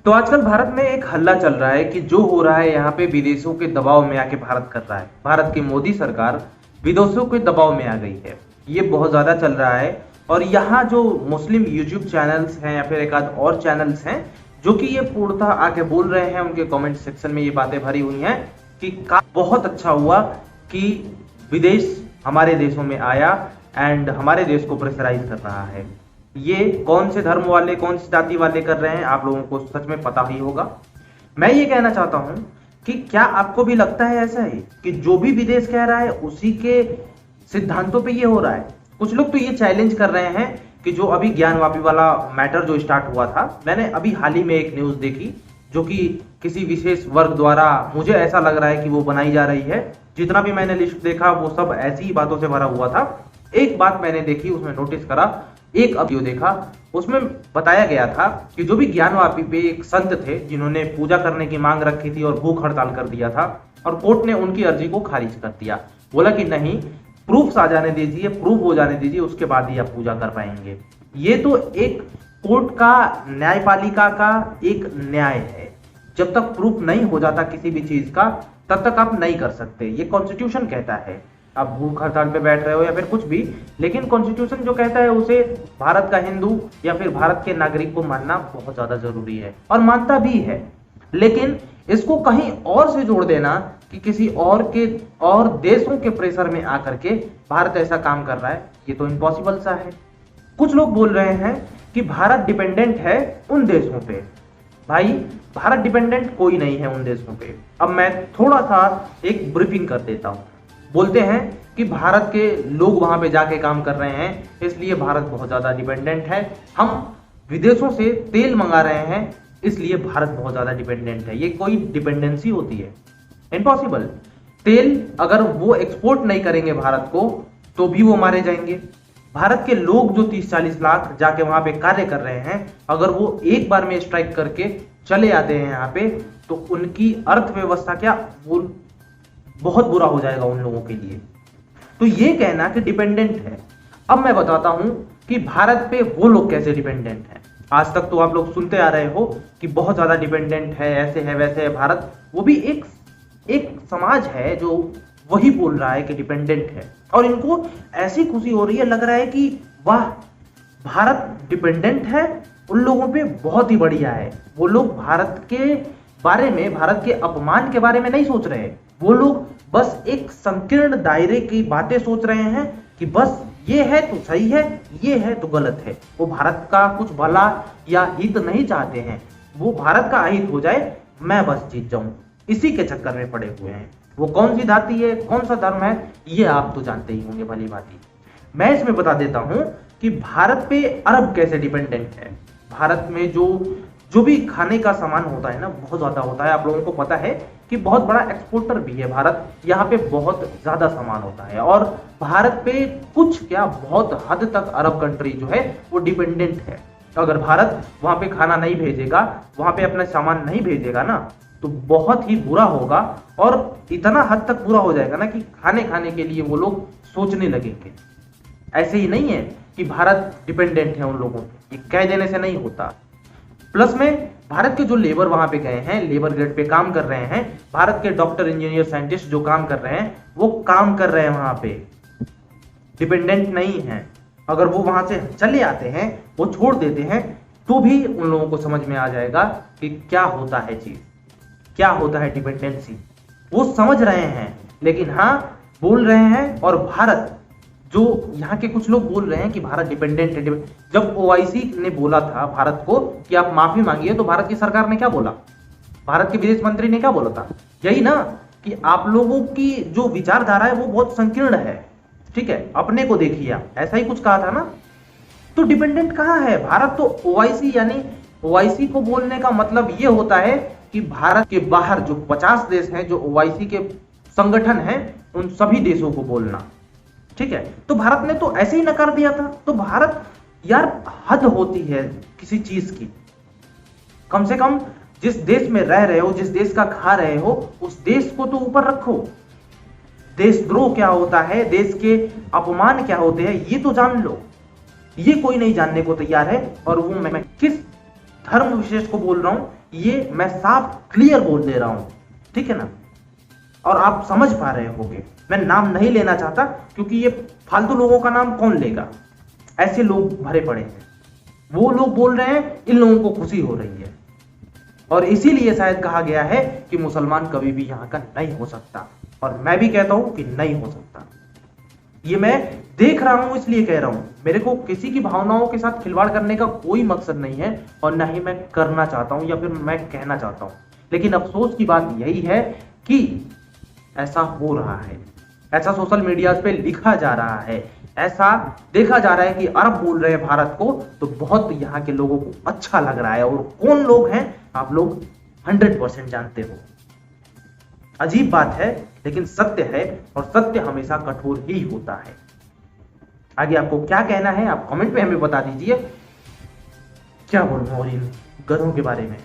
तो आजकल भारत में एक हल्ला चल रहा है कि जो हो रहा है यहाँ पे विदेशों के दबाव में आके भारत कर रहा है। भारत की मोदी सरकार विदेशों के दबाव में आ गई है, ये बहुत ज्यादा चल रहा है। और यहाँ जो मुस्लिम यूट्यूब चैनल्स हैं या फिर एक आध और चैनल्स हैं जो कि ये पूर्णतः आके बोल रहे हैं, उनके कमेंट सेक्शन में ये बातें भरी हुई हैं कि बहुत अच्छा हुआ कि विदेश हमारे देशों में आया एंड हमारे देश को प्रेशराइज कर रहा है। ये कौन से धर्म वाले, कौन सी जाति वाले कर रहे हैं, आप लोगों को सच में पता ही होगा। मैं ये कहना चाहता हूं कि क्या आपको भी लगता है ऐसा है कि जो भी विदेश कह रहा है उसी के सिद्धांतों पे ये हो रहा है। कुछ लोग तो ये चैलेंज कर रहे हैं कि जो अभी ज्ञानवापी वाला मैटर जो स्टार्ट हुआ था, मैंने अभी हाल ही में एक न्यूज देखी जो कि किसी विशेष वर्ग द्वारा, मुझे ऐसा लग रहा है कि वो बनाई जा रही है। जितना भी मैंने लिस्ट देखा वो सब ऐसी ही बातों से भरा हुआ था। एक बात मैंने देखी, उसमें नोटिस करा, एक वीडियो देखा, उसमें बताया गया था कि जो भी ज्ञानवापी पे एक संत थे जिन्होंने पूजा करने की मांग रखी थी और भूख हड़ताल कर दिया था, और कोर्ट ने उनकी अर्जी को खारिज कर दिया। बोला कि नहीं, प्रूफ आ जाने दीजिए, प्रूफ हो जाने दीजिए, उसके बाद ही आप पूजा कर पाएंगे। ये तो एक कोर्ट का, न्यायपालिका का एक न्याय है। जब तक प्रूफ नहीं हो जाता किसी भी चीज का तब तक आप नहीं कर सकते। ये कॉन्स्टिट्यूशन कहता है। आप भूख हड़ताल पे बैठ रहे हो या फिर कुछ भी, लेकिन कॉन्स्टिट्यूशन जो कहता है उसे भारत का हिंदू या फिर भारत के नागरिक को मानना बहुत ज्यादा जरूरी है, और मानता भी है। लेकिन इसको कहीं और से जोड़ देना कि किसी और के और देशों के प्रेशर में आकर के भारत ऐसा काम कर रहा है, ये तो इम्पॉसिबल सा है। कुछ लोग बोल रहे हैं कि भारत डिपेंडेंट है उन देशों पे। भाई, भारत डिपेंडेंट कोई नहीं है उन देशों पे। अब मैं थोड़ा सा एक ब्रीफिंग कर देता हूं। बोलते हैं कि भारत के लोग वहां पे जाके काम कर रहे हैं, इसलिए भारत बहुत ज्यादा डिपेंडेंट है। हम विदेशों से तेल मंगा रहे हैं, इसलिए भारत बहुत ज्यादा डिपेंडेंट है। ये कोई डिपेंडेंसी होती है? इम्पॉसिबल। तेल अगर वो एक्सपोर्ट नहीं करेंगे भारत को तो भी वो मारे जाएंगे। भारत के लोग जो 30-40 लाख जाके वहां पे कार्य कर रहे हैं, अगर वो एक बार में स्ट्राइक करके चले आते हैं यहाँ पे, तो उनकी अर्थव्यवस्था क्या, वो बहुत बुरा हो जाएगा उन लोगों के लिए। तो ये कहना कि डिपेंडेंट है। अब मैं बताता हूं कि भारत पे वो लोग कैसे डिपेंडेंट हैं। आज तक तो आप लोग सुनते आ रहे हो कि बहुत ज्यादा डिपेंडेंट है, ऐसे है वैसे है भारत। वो भी एक समाज है जो वही बोल रहा है कि डिपेंडेंट है, और इनको ऐसी खुशी हो रही है, लग रहा है कि वाह, भारत डिपेंडेंट है उन लोगों पे, बहुत ही बढ़िया है। वो लोग भारत के बारे में, भारत के अपमान के बारे में नहीं सोच रहे। वो लोग बस एक संकीर्ण दायरे की बातें सोच रहे हैं कि बस ये है तो सही है, ये है तो गलत है। वो भारत का कुछ भला या हित नहीं चाहते हैं। वो भारत का अहित हो जाए, मैं बस जीत जाऊं, इसी के चक्कर में पड़े हुए हैं। वो कौन सी जाति है, कौन सा धर्म है, ये आप तो जानते ही होंगे भली भांति। मैं इसमें बता देता हूं कि भारत पे अरब कैसे डिपेंडेंट है। भारत में जो भी खाने का सामान होता है ना, बहुत ज्यादा होता है। आप लोगों को पता है कि बहुत बड़ा एक्सपोर्टर भी है भारत। यहाँ पे बहुत ज्यादा सामान होता है, और भारत पे कुछ क्या, बहुत हद तक अरब कंट्री जो है वो डिपेंडेंट है। तो अगर भारत वहां पे खाना नहीं भेजेगा, वहां पे अपना सामान नहीं भेजेगा ना, तो बहुत ही बुरा होगा। और इतना हद तक बुरा हो जाएगा ना कि खाने के लिए वो लोग सोचने लगेंगे। ऐसे ही नहीं है कि भारत डिपेंडेंट है उन लोगों पे, ये कह देने से नहीं होता। प्लस में भारत के जो लेबर वहां पे गए हैं, लेबर ग्रेड पे काम कर रहे हैं, भारत के डॉक्टर, इंजीनियर, साइंटिस्ट जो काम कर रहे हैं, वो काम कर रहे हैं वहां पे, डिपेंडेंट नहीं है। अगर वो वहां से चले आते हैं, वो छोड़ देते हैं, तो भी उन लोगों को समझ में आ जाएगा कि क्या होता है चीज, क्या होता है डिपेंडेंसी। वो समझ रहे हैं, लेकिन हाँ बोल रहे हैं। और भारत, जो यहाँ के कुछ लोग बोल रहे हैं कि भारत डिपेंडेंट है। जब ओआईसी ने बोला था भारत को कि आप माफी मांगिए, तो भारत की सरकार ने क्या बोला, भारत के विदेश मंत्री ने क्या बोला था, यही ना कि आप लोगों की जो विचारधारा है वो बहुत संकीर्ण है, ठीक है, अपने को देखिए आप, ऐसा ही कुछ कहा था ना। तो डिपेंडेंट कहाँ है भारत? तो ओआईसी, यानी ओआईसी को बोलने का मतलब ये होता है कि भारत के बाहर जो 50 देश हैं जो ओआईसी के संगठन हैं, उन सभी देशों को बोलना, ठीक है। तो भारत ने तो ऐसे ही नकार दिया था। तो भारत, यार हद होती है किसी चीज की। कम से कम जिस देश में रह रहे हो, जिस देश का खा रहे हो, उस देश को तो ऊपर रखो। देशद्रोह क्या होता है, देश के अपमान क्या होते हैं, ये तो जान लो। ये कोई नहीं जानने को तैयार है। और वो मैं किस धर्म विशेष को बोल रहा हूं, ये मैं साफ क्लियर बोल दे रहा हूं, ठीक है ना। और आप समझ पा रहे होंगे, मैं नाम नहीं लेना चाहता क्योंकि ये फालतू लोगों का नाम कौन लेगा, ऐसे लोग भरे पड़े हैं। वो लोग बोल रहे हैं, इन लोगों को खुशी हो रही है, और इसीलिए शायद कहा गया है कि मुसलमान कभी भी यहां का नहीं हो सकता। और मैं भी कहता हूं कि नहीं हो सकता। ये मैं देख रहा हूं इसलिए कह रहा हूं, मेरे को किसी की भावनाओं के साथ खिलवाड़ करने का कोई मकसद नहीं है, और ना ही मैं करना चाहता हूं या फिर मैं कहना चाहता हूं। लेकिन अफसोस की बात यही है कि ऐसा हो रहा है, ऐसा सोशल मीडिया पे लिखा जा रहा है, ऐसा देखा जा रहा है कि अरब बोल रहे हैं भारत को, तो बहुत यहाँ के लोगों को अच्छा लग रहा है। और कौन लोग हैं आप लोग 100% जानते हो। अजीब बात है लेकिन सत्य है, और सत्य हमेशा कठोर ही होता है। आगे आपको क्या कहना है आप कमेंट में हमें बता दीजिए। क्या बोलूं और इन गधों के बारे में।